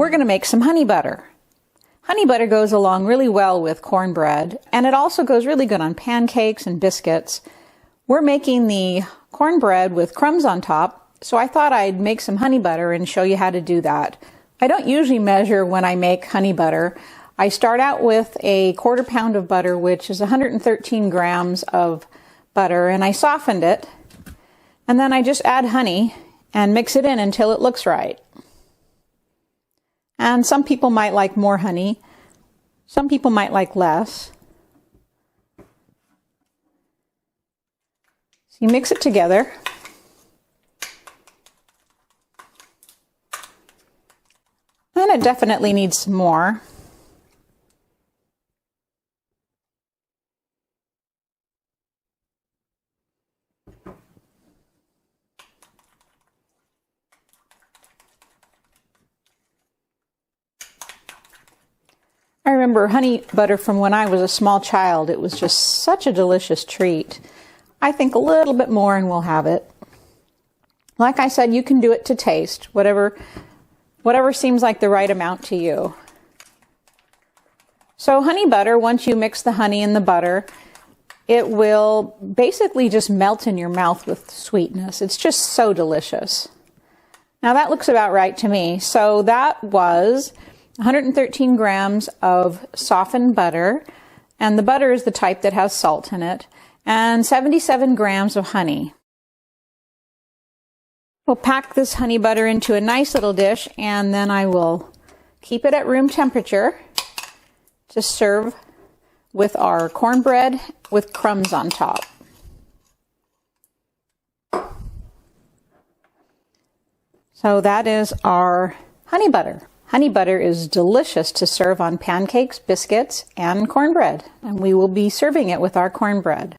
we're going to make some honey butter. Honey butter goes along really well with cornbread, and it also goes really good on pancakes and biscuits. We're making the cornbread with crumbs on top, so I thought I'd make some honey butter and show you how to do that. I don't usually measure when I make honey butter. I start out with a 1/4 pound of butter, which is 113 grams of butter, and I softened it, and then I just add honey and mix it in until it looks right. And some people might like more honey, some people might like less. So you mix it together. And it definitely needs some more. I remember honey butter from when I was a small child. It was just such a delicious treat. I think a little bit more and we'll have it. Like I said, you can do it to taste, whatever seems like the right amount to you. So honey butter, once you mix the honey and the butter, it will basically just melt in your mouth with sweetness. It's just so delicious. Now that looks about right to me. So that was 113 grams of softened butter, and the butter is the type that has salt in it, and 77 grams of honey. We'll pack this honey butter into a nice little dish, and then I will keep it at room temperature to serve with our cornbread with crumbs on top. So that is our honey butter. Honey butter is delicious to serve on pancakes, biscuits, and cornbread, and we will be serving it with our cornbread.